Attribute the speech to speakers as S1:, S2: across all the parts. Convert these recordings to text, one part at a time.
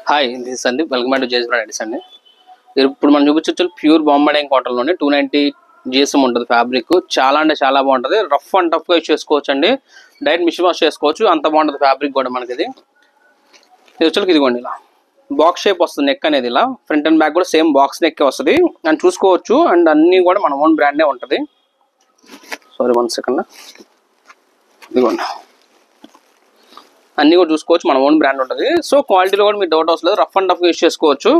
S1: Hi this అండి welcome to JS brand edition అండి. ఇప్పుడు మనం చూపించవచ్చు ప్యూర్ బాంబే కాటన్లోనే 290 GSM ఉంటుంది. ఫ్యాబ్రిక్ చాలా అంటే చాలా బాగుంటుంది. రఫ్ అండ్ టఫ్గా యూస్ చేసుకోవచ్చు అండి. డైరెక్ట్ మిషన్ వాష్ చేసుకోవచ్చు, అంత బాగుంటుంది ఫ్యాబ్రిక్ కూడా. మనకి ఇది వచ్చరికి ఇదిగోండి, ఇలా బాక్స్ షేప్ వస్తుంది. నెక్ అనేది ఇలా ఫ్రంట్ అండ్ బ్యాక్ కూడా సేమ్ బాక్స్ నెక్ వస్తుంది అని చూసుకోవచ్చు. అండ్ అన్నీ కూడా మన ఓన్ బ్రాండే ఉంటుంది. సారీ 1 సెకండ్, ఇదిగోండి అన్నీ కూడా చూసుకోవచ్చు, మన ఓన్ బ్రాండ్ ఉంటుంది. సో క్వాలిటీలో కూడా మీకు డౌట్ అవసరం లేదు, రఫ్ అండ్ టఫ్ యూస్ చేసుకోవచ్చు.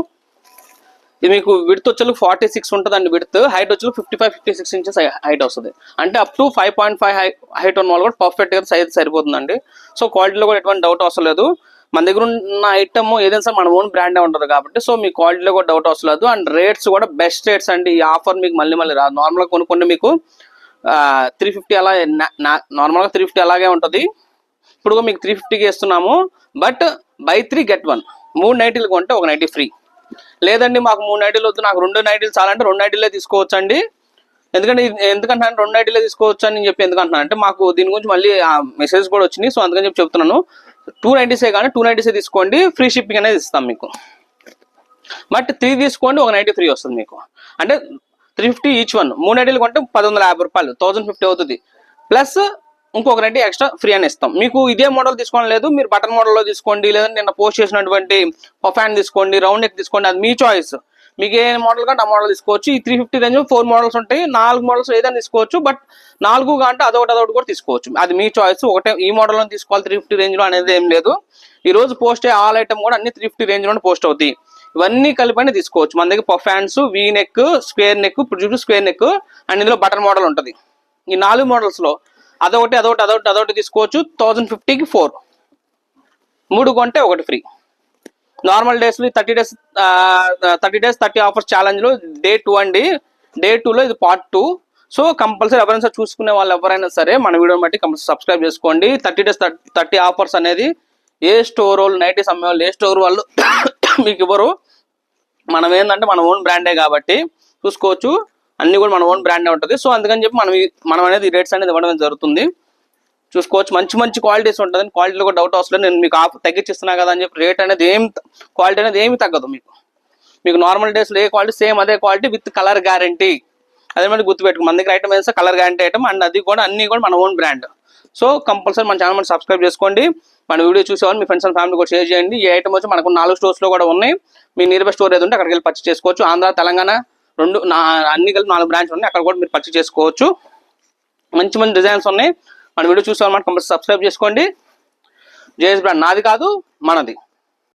S1: ఇది మీకు విడ్త్ వచ్చేది 46 ఉంటుంది అండి. విడ్త్ హైట్ వచ్చి 55-56 ఇంచెస్ హైట్ వస్తుంది. అంటే అప్ టు 5.5 హైట్ ఉన్న వాళ్ళు కూడా పర్ఫెక్ట్గా సైజ్ సరిపోతుందండి. సో క్వాలిటీలో కూడా ఎటువంటి డౌట్ అవసరం లేదు. మన దగ్గర ఉన్న ఐటమ్ ఏదైనా సరే మన ఓన్ బ్రాండే ఉంటుంది కాబట్టి సో మీ క్వాలిటీలో కూడా డౌట్ అవసరం లేదు. అండ్ రేట్స్ కూడా బెస్ట్ రేట్స్ అండి. ఈ ఆఫర్ మీకు మళ్ళీ రాదు. నార్మల్గా కొనుక్కుంటే మీకు 350 అలా, నార్మల్గా 350 అలాగే ఉంటుంది. ఇప్పుడు మీకు 350కి ఇస్తున్నాము. బట్ బై 3 get 1, 3 నైటీలు కొంటే 1 నైటీ ఫ్రీ. లేదండి మాకు 3 నైటీలు వద్దు, నాకు 2 నైటీలు చాలంటే 2 నైటీలే తీసుకోవచ్చు అండి. ఎందుకంటున్నాను 2 నైటీలే తీసుకోవచ్చు అని చెప్పి ఎందుకంటున్నాను అంటే మాకు దీని గురించి మళ్ళీ మెసేజ్ కూడా వచ్చినాయి. సో అందుకని చెప్పి చెప్తున్నాను. 2 నైటీసే కానీ 2 నైటీసే తీసుకోండి, ఫ్రీ షిప్పింగ్ అనేది ఇస్తాం మీకు. బట్ 3 తీసుకోండి, 1 నైటీ ఫ్రీ వస్తుంది మీకు. అంటే 350 ఈచ్ వన్. 3 నైటీలు కొంటే 1150 రూపాయలు, 1050 అవుతుంది. ప్లస్ ఇంకొక నైటీ ఎక్స్ట్రా ఫ్రీ అని ఇస్తాం మీకు. ఇదే మోడల్ తీసుకోవడం లేదు, మీరు బటన్ మోడల్లో తీసుకోండి, లేదంటే నిన్న పోస్ట్ చేసినటువంటి పఫాన్ తీసుకోండి, రౌండ్ నెక్ తీసుకోండి, అది మీ చాయిస్. మీకు ఏ మోడల్ కంటే ఆ మోడల్ తీసుకోవచ్చు. ఈ 350 రేంజ్ 4 మోడల్స్ ఉంటాయి, 4 మోడల్స్ ఏదైనా తీసుకోవచ్చు. బట్ 4 కంటే అదొకటి కూడా తీసుకోవచ్చు, అది మీ చాయిస్. ఒకటే ఈ మోడల్లో తీసుకోవాలి 350 రేంజ్లో అనేది ఏం లేదు. ఈ రోజు పోస్ట్ అయ్యే ఆల్ ఐటమ్ కూడా అన్ని 350 రేంజ్లోనే పోస్ట్ అవుతాయి. ఇవన్నీ కలిపి తీసుకోవచ్చు. మన దగ్గర పఫాన్స్, వీ నెక్, స్క్వేర్ నెక్, ఇప్పుడు చూసి స్క్వేర్ నెక్ అండ్ ఇందులో బటన్ మోడల్ ఉంటుంది. ఈ 4 మోడల్స్లో అదొకటి తీసుకోవచ్చు. 1050కి 4, 3 కొంటే 1 ఫ్రీ. నార్మల్ డేస్లో 30 డేస్ 30 ఆఫర్స్ ఛాలెంజ్లో డే 2 అండి. డే 2లో ఇది పార్ట్ 2. సో కంపల్సరీ ఎవరైనా సరే చూసుకునే వాళ్ళు ఎవరైనా సరే మన వీడియోని బట్టి కంపల్సరీ సబ్స్క్రైబ్ చేసుకోండి. 30 డేస్ 30 ఆఫర్స్ అనేది ఏ స్టోర్ వాళ్ళు, నైటీస్ అమ్మే వాళ్ళు, ఏ స్టోర్ వాళ్ళు మీకు ఇవ్వరు. మనం ఏంటంటే మన ఓన్ బ్రాండే కాబట్టి చూసుకోవచ్చు, అన్ని కూడా మన ఓన్ బ్రాండే ఉంటుంది. సో అందుకని చెప్పి మనం అనేది రేట్స్ అనేది ఇవ్వడం జరుగుతుంది. చూసుకోవచ్చు, మంచి క్వాలిటీస్ ఉంటుంది. క్వాలిటీలో కూడా డౌట్ అవసరం లేదు. నేను మీకు తగ్గించిస్తున్నా కదా అని చెప్పి రేట్ అనేది క్వాలిటీ అనేది ఏమి తగ్గదు మీకు నార్మల్ డేస్లో ఏ క్వాలిటీ సేమ్ అదే క్వాలిటీ విత్ కలర్ గ్యారంటీ. అదే మరి గుర్తుపెట్టుకు, మన దగ్గర ఐటమ్ వేస్తే కలర్ గ్యారంటీ ఐటమ్. అండ్ అది కూడా అన్ని కూడా మన ఓన్ బ్రాండ్. సో కంపల్సరీ మన ఛానల్ సబ్స్క్రైబ్ చేసుకోండి. మన వీడియో చూసేవాళ్ళు మీ ఫ్రెండ్స్ అండ్ ఫ్యామిలీ కూడా షేర్ చేయండి. ఈ ఐటమ్ వచ్చి మనకు 4 స్టోర్స్లో కూడా ఉన్నాయి. మీ నియర్ బై స్టోర్ ఏది ఉంటే అక్కడికి వెళ్ళి పర్చేస్ చేసుకోవచ్చు. ఆంధ్ర, తెలంగాణ అన్ని కలిపి 4 బ్రాంచ్లు ఉన్నాయి, అక్కడ కూడా మీరు పర్చేస్ చేసుకోవచ్చు. మంచి డిజైన్స్ ఉన్నాయి. మన వీడియో చూసేవాళ్ళు కంపల్సరీ సబ్స్క్రైబ్ చేసుకోండి. జేఎస్ బ్రాండ్ నాది కాదు, మనది.